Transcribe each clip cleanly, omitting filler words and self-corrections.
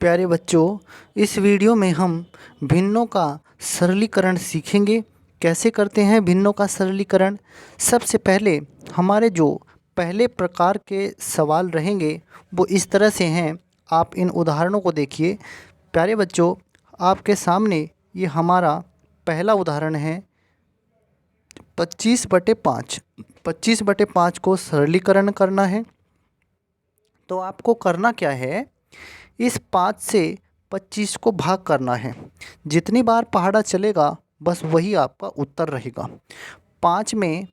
प्यारे बच्चों, इस वीडियो में हम भिन्नों का सरलीकरण सीखेंगे। कैसे करते हैं भिन्नों का सरलीकरण? सबसे पहले हमारे जो पहले प्रकार के सवाल रहेंगे वो इस तरह से हैं। आप इन उदाहरणों को देखिए। प्यारे बच्चों, आपके सामने ये हमारा पहला उदाहरण है 25/5। 25/5 को सरलीकरण करना है। तो आपको करना क्या है, इस 5 से 25 को भाग करना है। जितनी बार पहाड़ा चलेगा बस वही आपका उत्तर रहेगा। 5 में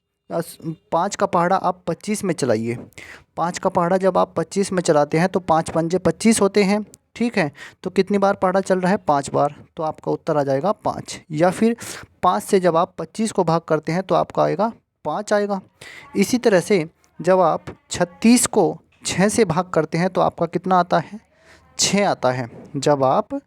5 का पहाड़ा आप 25 में चलाइए। 5 का पहाड़ा जब आप 25 में चलाते हैं तो 5 पंजे 25 होते हैं। ठीक है, तो कितनी बार पहाड़ा चल रहा है? 5 बार। तो आपका उत्तर आ जाएगा 5। या फिर 5 से जब आप 25 को भाग करते हैं तो आपका आएगा 5 आएगा। इसी तरह से जब आप 36 को 6 से भाग करते हैं तो आपका कितना आता है? 6 आता है। जब आप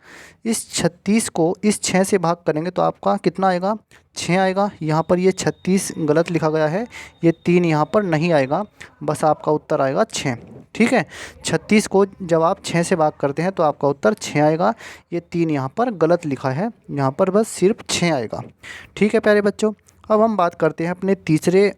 इस 36 को इस 6 से भाग करेंगे तो आपका कितना आएगा? 6 आएगा। यहाँ पर ये 36 गलत लिखा गया है, ये 3 यहाँ पर नहीं आएगा, बस आपका उत्तर आएगा 6। ठीक है, 36 को जब आप 6 से भाग करते हैं तो आपका उत्तर 6 आएगा। ये 3 यहाँ पर गलत लिखा है, यहाँ पर बस सिर्फ 6 आएगा। ठीक है प्यारे बच्चों, अब हम बात करते हैं अपने तीसरे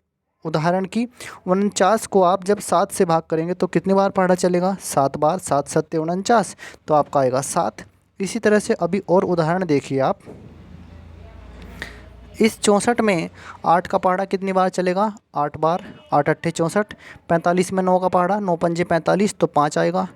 उदाहरण की। 49 को आप जब 7 से भाग करेंगे तो कितनी बार पहाड़ा चलेगा? 7 बार। 7 सत्ते 49, तो आपका आएगा 7। इसी तरह से अभी और उदाहरण देखिए आप। इस 64 में 8 का पहाड़ा कितनी बार चलेगा? 8 बार। 8 अट्ठे 64। 45 में 9 का पहाड़ा, 9 पंजे 45, तो 5 आएगा।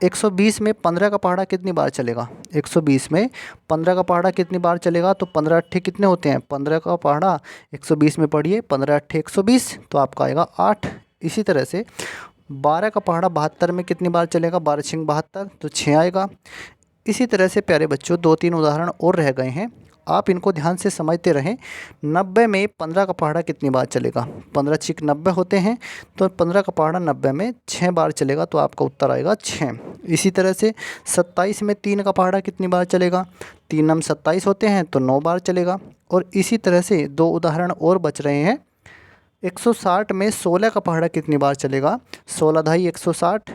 120 में 15 का पहाड़ा कितनी बार चलेगा? 120 में 15 का पहाड़ा कितनी बार चलेगा? तो 15 अट्ठे कितने होते हैं? 15 का पहाड़ा 120 में पढ़िए, 15 अट्ठे 120, तो आपका आएगा 8। इसी तरह से 12 का पहाड़ा 72 में कितनी बार चलेगा? 12 छिंग 72, तो 6 आएगा। इसी तरह से प्यारे बच्चों 2-3 उदाहरण और रह गए हैं, आप इनको ध्यान से समझते रहें। 90 में 15 का पहाड़ा कितनी बार चलेगा? 15 छिक 90 होते हैं, तो 15 का पहाड़ा 90 में 6 बार चलेगा, तो आपका उत्तर आएगा 6। इसी तरह से 27 में 3 का पहाड़ा कितनी बार चलेगा? 3 नम 27 होते हैं, तो 9 बार चलेगा। और इसी तरह से 2 उदाहरण और बच रहे हैं। 160 में 16 का पहाड़ा कितनी बार चलेगा? 16 ढाई 160,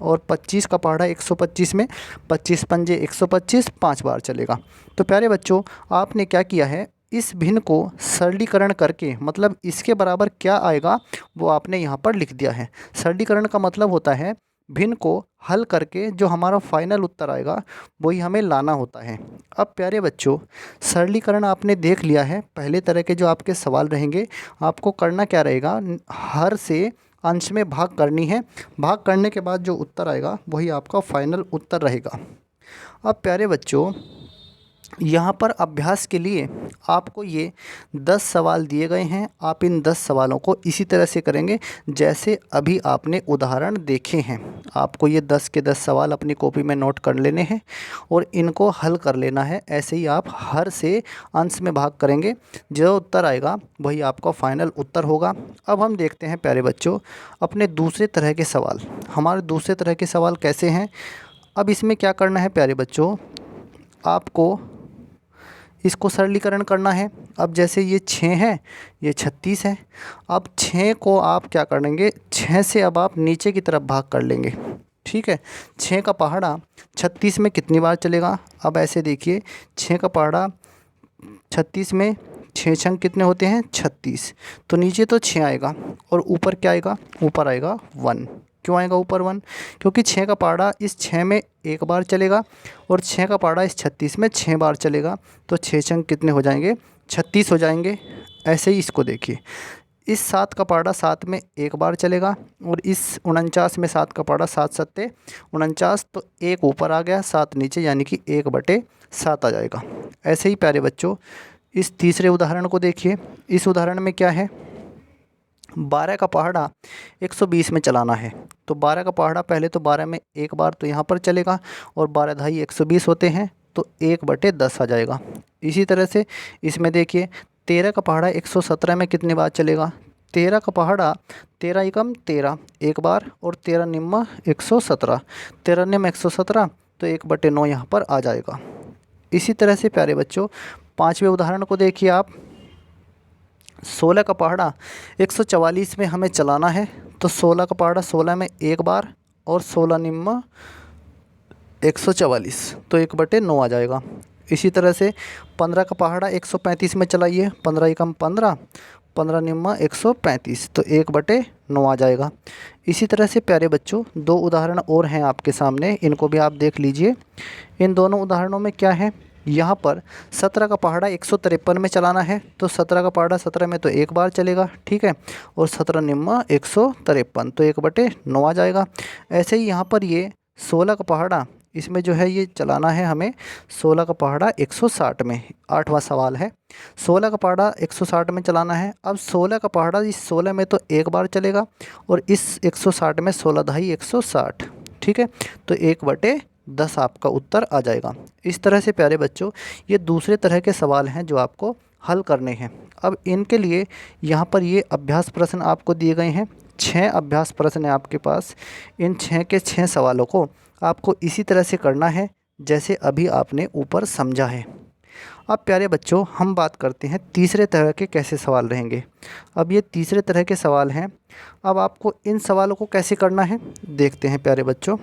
और 25 का पहाड़ा 125 में 25 पंजे 125, 5 बार चलेगा। तो प्यारे बच्चों, आपने क्या किया है, इस भिन्न को सरलीकरण करके, मतलब इसके बराबर क्या आएगा वो आपने यहाँ पर लिख दिया है। सरलीकरण का मतलब होता है भिन्न को हल करके जो हमारा फाइनल उत्तर आएगा वही हमें लाना होता है। अब प्यारे बच्चों, सरलीकरण आपने देख लिया है। पहले तरह के जो आपके सवाल रहेंगे, आपको करना क्या रहेगा, हर से अंश में भाग करनी है। भाग करने के बाद जो उत्तर आएगा वही आपका फाइनल उत्तर रहेगा। अब प्यारे बच्चों, यहाँ पर अभ्यास के लिए आपको ये 10 सवाल दिए गए हैं। आप इन 10 सवालों को इसी तरह से करेंगे जैसे अभी आपने उदाहरण देखे हैं। आपको ये 10 के 10 सवाल अपनी कॉपी में नोट कर लेने हैं और इनको हल कर लेना है। ऐसे ही आप हर से अंश में भाग करेंगे, जो उत्तर आएगा वही आपका फाइनल उत्तर होगा। अब हम देखते हैं प्यारे बच्चों अपने दूसरे तरह के सवाल। हमारे दूसरे तरह के सवाल कैसे हैं? अब इसमें क्या करना है प्यारे बच्चों, आपको इसको सरलीकरण करना है। अब जैसे ये 6 है, ये 36 है। अब 6 को आप क्या करेंगे, 6 से अब आप नीचे की तरफ भाग कर लेंगे। ठीक है, 6 का पहाड़ा 36 में कितनी बार चलेगा? अब ऐसे देखिए, 6 का पहाड़ा 36 में 6 छंग कितने होते हैं? 36, तो नीचे तो 6 आएगा और ऊपर क्या आएगा? ऊपर आएगा 1। क्यों आएगा ऊपर 1? क्योंकि 6 का पहाड़ा इस 6 में एक बार चलेगा और 6 का पहाड़ा इस 36 में 6 बार चलेगा, तो 6 छंग कितने हो जाएंगे? 36 हो जाएंगे। ऐसे ही इसको देखिए, इस 7 का पहाड़ा 7 में एक बार चलेगा और इस 49 में 7 का पहाड़ा 7 सत्ते 49, तो एक ऊपर आ गया, 7 नीचे, यानी कि 1/7 आ जाएगा। ऐसे ही प्यारे बच्चों इस तीसरे उदाहरण को देखिए। इस उदाहरण में क्या है, 12 का पहाड़ा 120 में चलाना है। तो 12 का पहाड़ा पहले तो 12 में एक बार तो यहाँ पर चलेगा और 12 ढाई 120 होते हैं, तो 1/10 आ जाएगा। इसी तरह से इसमें देखिए 13 का पहाड़ा 117 में कितनी बार चलेगा? 13 का पहाड़ा 13 एकम 13 एक बार और 13 निम्मा 117, 13 निम्न 117, तो 1/9 यहाँ पर आ जाएगा। इसी तरह से प्यारे बच्चों 5वें उदाहरण को देखिए आप। 16 का पहाड़ा 144 में हमें चलाना है। तो 16 का पहाड़ा 16 में एक बार और 16 निम्मा 144, तो 1/9 आ जाएगा। इसी तरह से 15 का पहाड़ा 135 में चलाइए, 15 एकम 15, 15 निम्मा 135, तो 1/9 आ जाएगा। इसी तरह से प्यारे बच्चों दो उदाहरण और हैं आपके सामने, इनको भी आप देख लीजिए। इन दोनों उदाहरणों में क्या है, यहाँ पर 17 का पहाड़ा 153 में चलाना है, तो 17 का पहाड़ा 17 में तो एक बार चलेगा, ठीक है, और 17 निम्मा 153, तो 1/9 आ जाएगा। ऐसे ही यहाँ पर ये 16 का पहाड़ा, इसमें जो है ये चलाना है हमें 16 का पहाड़ा 160 में, 8वां सवाल है। 16 का पहाड़ा 160 में चलाना है। अब 16 का पहाड़ा इस 16 में तो एक बार चलेगा, और इस 160 में 16 दहाई 160, ठीक है, तो 1/10 आपका उत्तर आ जाएगा। इस तरह से प्यारे बच्चों ये दूसरे तरह के सवाल हैं जो आपको हल करने हैं। अब इनके लिए यहाँ पर ये अभ्यास प्रश्न आपको दिए गए हैं, 6 अभ्यास प्रश्न हैं आपके पास। इन 6 के 6 सवालों को आपको इसी तरह से करना है जैसे अभी आपने ऊपर समझा है। अब प्यारे बच्चों हम बात करते हैं तीसरे तरह के कैसे सवाल रहेंगे। अब ये तीसरे तरह के सवाल हैं। अब आपको इन सवालों को कैसे करना है देखते हैं प्यारे बच्चों।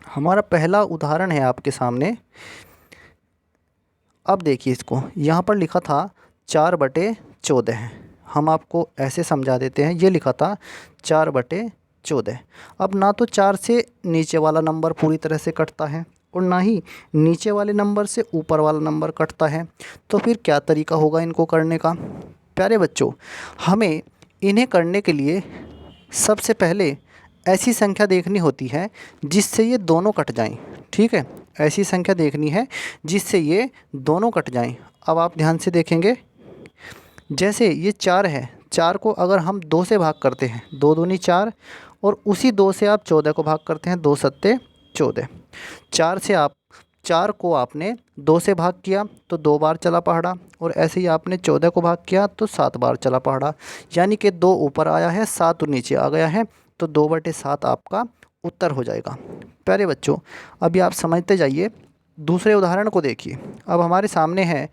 हमारा पहला उदाहरण है आपके सामने। अब देखिए इसको, यहाँ पर लिखा था 4/14, हम आपको ऐसे समझा देते हैं। ये लिखा था 4/14। अब ना तो 4 से नीचे वाला नंबर पूरी तरह से कटता है, और ना ही नीचे वाले नंबर से ऊपर वाला नंबर कटता है, तो फिर क्या तरीका होगा इनको करने का। प्यारे बच्चों हमें इन्हें करने के लिए सबसे पहले ऐसी संख्या देखनी होती है जिससे ये दोनों कट जाएं, ठीक है, ऐसी संख्या देखनी है जिससे ये दोनों कट जाएं। अब आप ध्यान से देखेंगे, जैसे ये 4 है, 4 को अगर हम 2 से भाग करते हैं, 2 दूनी 4, और उसी 2 से आप 14 को भाग करते हैं, 2 सत्ते 14। 4 से आप 4 को आपने 2 से भाग किया तो 2 बार चला पहाड़ा, और ऐसे ही आपने 14 को भाग किया तो 7 बार चला पहाड़ा, यानी कि 2 ऊपर आया है, 7 नीचे आ गया है, तो 2/7 आपका उत्तर हो जाएगा। प्यारे बच्चों अभी आप समझते जाइए, दूसरे उदाहरण को देखिए। अब हमारे सामने है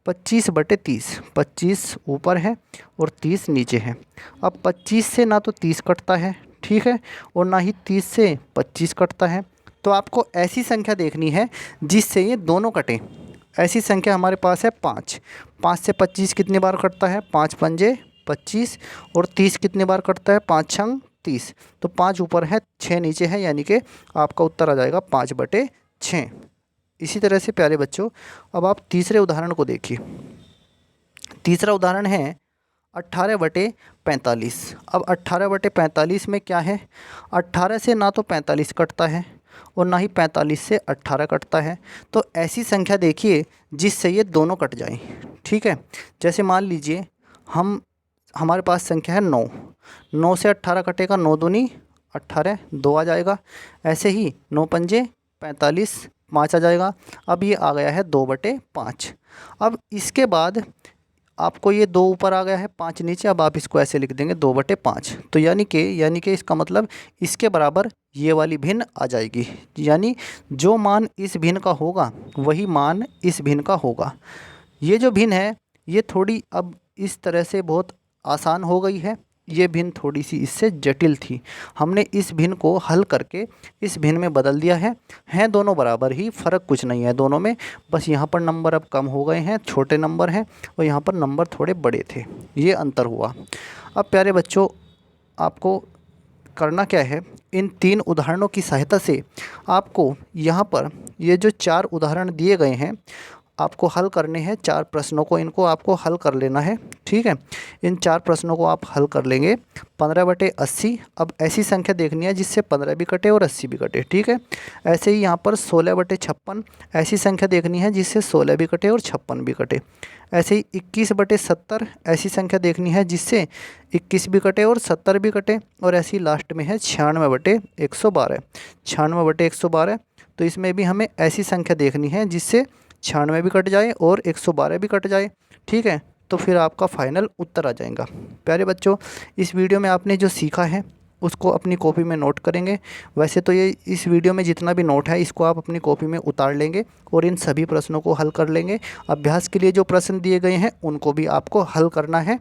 25/30, 25 ऊपर है और 30 नीचे है। अब 25 से ना तो 30 कटता है, ठीक है, और ना ही 30 से 25 कटता है, तो आपको ऐसी संख्या देखनी है जिससे ये दोनों कटें। ऐसी संख्या हमारे पास है 5। 5 से 25 कितनी बार कटता है, 5 पंजे 25, और 30 कितनी बार कटता है, 5 छंग 30, तो 5 ऊपर है 6 नीचे है, यानी कि आपका उत्तर आ जाएगा 5/6। इसी तरह से प्यारे बच्चों अब आप तीसरे उदाहरण को देखिए। तीसरा उदाहरण है 18/45। अब 18/45 में क्या है, 18 से ना तो 45 कटता है और ना ही 45 से 18 कटता है, तो ऐसी संख्या देखिए जिससे ये दोनों कट जाएं, ठीक है। जैसे मान लीजिए हमारे पास संख्या है 9, 9 से 18 कटेगा, 9 दूनी 18, 2 आ जाएगा। ऐसे ही 9 पंजे 45, 5 आ जाएगा। अब ये आ गया है 2/5। अब इसके बाद आपको ये 2 ऊपर आ गया है, 5 नीचे, अब आप इसको ऐसे लिख देंगे 2/5, तो यानी कि इसका मतलब इसके बराबर ये वाली भिन्न आ जाएगी, यानी जो मान इस भिन्न का होगा वही मान इस भिन्न का होगा। ये जो भिन्न है ये थोड़ी अब इस तरह से बहुत आसान हो गई है, ये भिन्न थोड़ी सी इससे जटिल थी। हमने इस भिन्न को हल करके इस भिन्न में बदल दिया है। हैं दोनों बराबर ही, फ़र्क कुछ नहीं है दोनों में, बस यहाँ पर नंबर अब कम हो गए हैं, छोटे नंबर हैं, और यहाँ पर नंबर थोड़े बड़े थे, ये अंतर हुआ। अब प्यारे बच्चों आपको करना क्या है, इन 3 उदाहरणों की सहायता से आपको यहाँ पर ये जो 4 उदाहरण दिए गए हैं आपको हल करने हैं। 4 प्रश्नों को इनको आपको हल कर लेना है, ठीक है। इन 4 प्रश्नों को आप हल कर लेंगे। 15/80, अब ऐसी संख्या देखनी है जिससे 15 भी कटे और 80 भी कटे, ठीक है। ऐसे ही यहाँ पर 16/56, ऐसी संख्या देखनी है जिससे 16 भी कटे और 56 भी कटे। ऐसे ही 21/70, ऐसी संख्या देखनी है जिससे 21 भी कटे और 70 भी कटे। और ऐसी लास्ट में है 96/112, 96/112, तो इसमें भी हमें ऐसी संख्या देखनी है जिससे 96 भी कट जाए और 112 भी कट जाए, ठीक है, तो फिर आपका फाइनल उत्तर आ जाएगा। प्यारे बच्चों इस वीडियो में आपने जो सीखा है उसको अपनी कॉपी में नोट करेंगे। वैसे तो ये इस वीडियो में जितना भी नोट है इसको आप अपनी कॉपी में उतार लेंगे और इन सभी प्रश्नों को हल कर लेंगे। अभ्यास के लिए जो प्रश्न दिए गए हैं उनको भी आपको हल करना है।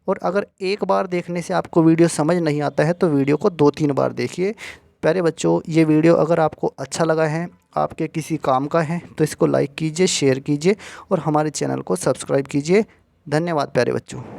और अगर एक बार देखने से आपको वीडियो समझ नहीं आता है तो वीडियो को 2-3 बार देखिए, प्यारे बच्चों, ये वीडियो अगर आपको अच्छा लगा है, आपके किसी काम का है, तो इसको लाइक कीजिए, शेयर कीजिए और हमारे चैनल को सब्सक्राइब कीजिए। धन्यवाद प्यारे बच्चों।